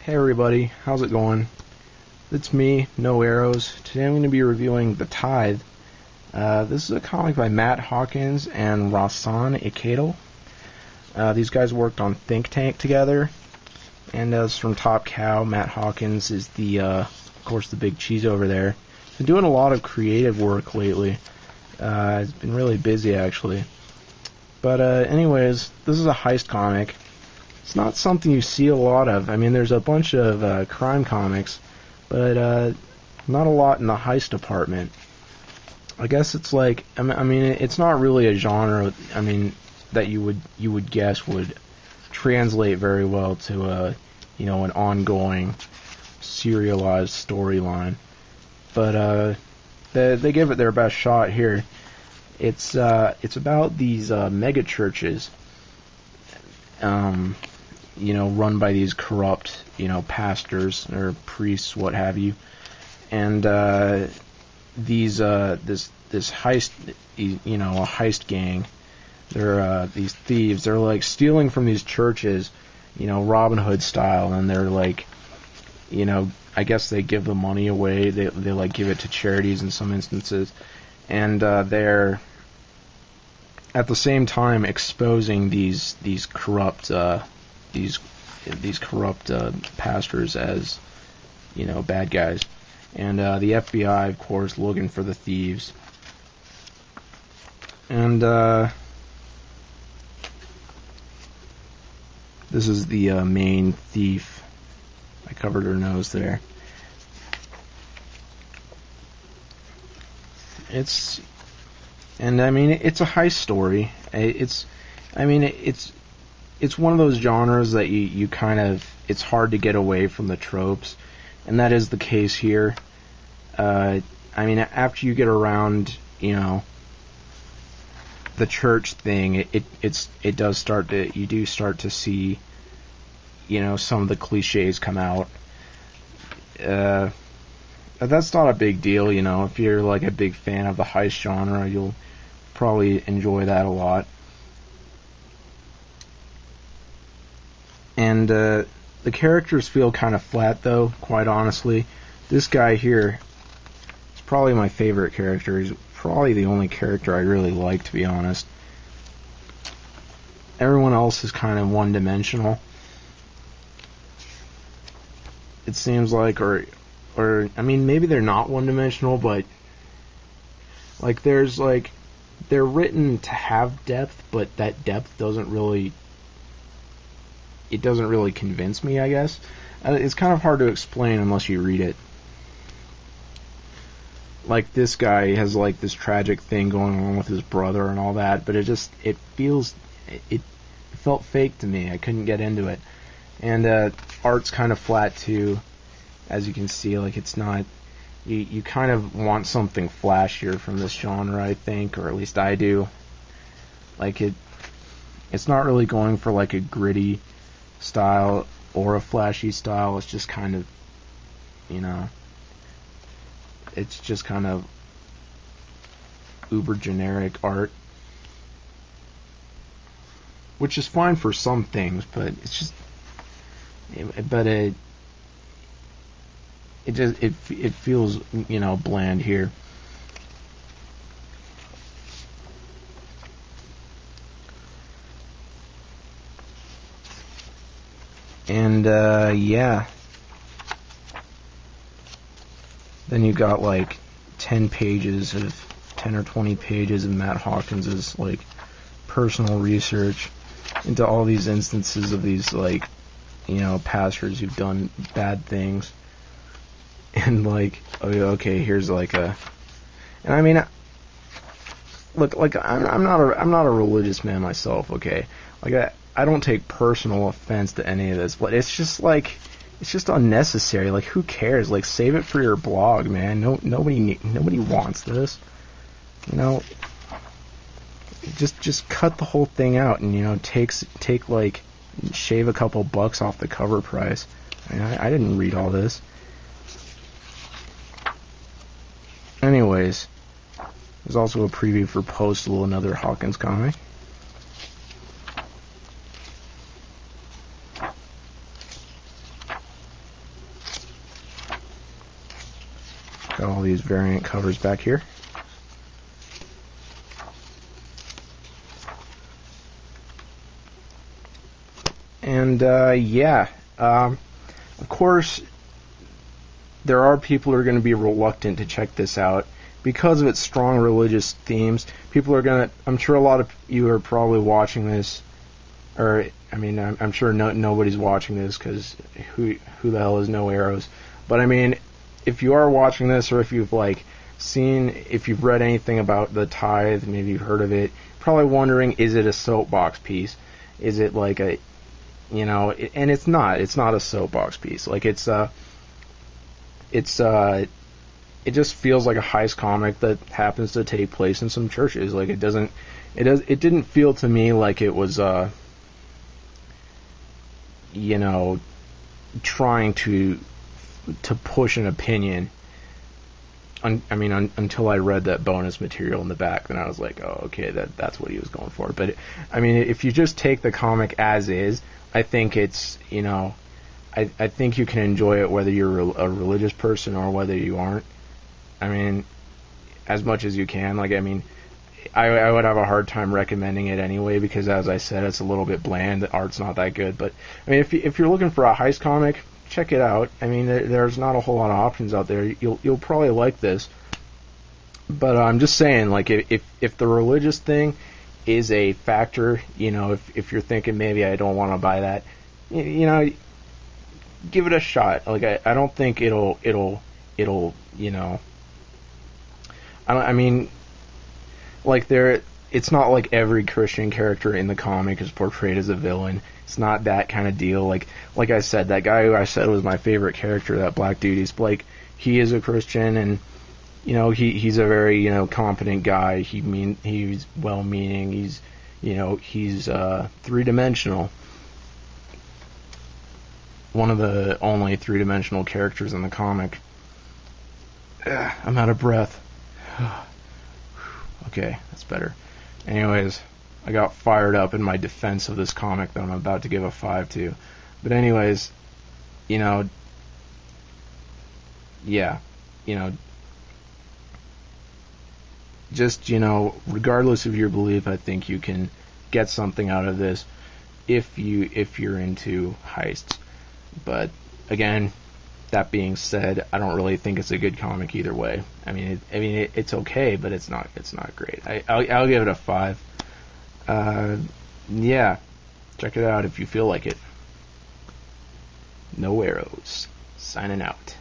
Hey everybody, how's it going? It's me, No Arrows. Today I'm going to be reviewing The Tithe. This is a comic by Matt Hawkins and Rahsan Ekedal. These guys worked on Think Tank together, and it's from Top Cow. Matt Hawkins is of course, the big cheese over there. Been doing a lot of creative work lately. He's been really busy actually. But anyways, this is a heist comic. It's not something you see a lot of. I mean, there's a bunch of crime comics, but not a lot in the heist department. I guess it's like, I mean, it's not really a genre. I mean, that you would guess would translate very well to an ongoing serialized storyline. But they give it their best shot here. It's about these mega churches. Run by these corrupt, pastors or priests, what have you, and this heist, a heist gang. They're these thieves. They're like stealing from these churches, Robin Hood style, and they're like, I guess they give the money away. They like give it to charities in some instances, and they're at the same time exposing these corrupt these corrupt pastors as bad guys, and the FBI, of course, looking for the thieves. And this is the main thief. I covered her nose there. It's a heist story. It's one of those genres that you kind of, it's hard to get away from the tropes, and that is the case here. After you get around, the church thing, you do start to see, some of the cliches come out. But that's not a big deal, if you're like a big fan of the heist genre, you'll probably enjoy that a lot. And the characters feel kind of flat, though, quite honestly. This guy here is probably my favorite character. He's probably the only character I really like, to be honest. Everyone else is kind of one-dimensional. It seems like, or maybe they're not one-dimensional, but like they're written to have depth, but that depth doesn't really convince me, I guess. It's kind of hard to explain unless you read it. Like, this guy has like this tragic thing going on with his brother and all that, but it felt fake to me. I couldn't get into it. And art's kind of flat too, as you can see. Like, it's not, you kind of want something flashier from this genre, I think, or at least I do. Like, it's not really going for like a gritty style or a flashy style. It's just kind of, it's just kind of uber generic art, which is fine for some things, but it's just, it feels bland here. And yeah, then you got like 10 or 20 pages of Matt Hawkins's like personal research into all these instances of these like pastors who've done bad things. And like, okay, here's like look, like I'm not a religious man myself, okay? Like I don't take personal offense to any of this, but it's just unnecessary. Like, who cares? Like, save it for your blog, man. Nobody wants this. Just cut the whole thing out and take like shave a couple bucks off the cover price. I didn't read all this. Anyways, there's also a preview for Postal, another Hawkins comic. Got all these variant covers back here. And of course, there are people who are going to be reluctant to check this out because of its strong religious themes. People are going to, I'm sure a lot of you are probably watching this, or, I mean, I'm sure nobody's watching this because who the hell is No Arrows? But I mean, if you are watching this, or if you've if you've read anything about the Tithe, maybe you've heard of it, probably wondering, is it a soapbox piece? Is it like a, and it's not a soapbox piece. Like it just feels like a heist comic that happens to take place in some churches. Like it didn't feel to me like it was trying to push an opinion. Until I read that bonus material in the back, then I was like, oh, okay, that's what he was going for. But I mean, if you just take the comic as is, I think it's, I think you can enjoy it whether you're a religious person or whether you aren't. I mean, as much as you can. Like, I mean, I would have a hard time recommending it anyway because, as I said, it's a little bit bland. The art's not that good. But I mean, if you're looking for a heist comic, check it out. I mean, there's not a whole lot of options out there. You'll probably like this. But I'm just saying, like, if the religious thing is a factor, if you're thinking maybe I don't want to buy that, give it a shot. Like, I don't think it'll I mean, like, it's not like every Christian character in the comic is portrayed as a villain. It's not that kind of deal. Like I said, that guy who I said was my favorite character, that black dude, he is a Christian, and he's a very competent guy. He's well-meaning. He's three-dimensional. One of the only three-dimensional characters in the comic. I'm out of breath. Okay, that's better. Anyways, I got fired up in my defense of this comic that I'm about to give a 5 to. But anyways, just, regardless of your belief, I think you can get something out of this if you're into heists. But again, that being said, I don't really think it's a good comic either way. I mean, it's okay, but it's not great. I'll give it a 5. Yeah, check it out if you feel like it. No Arrows, signing out.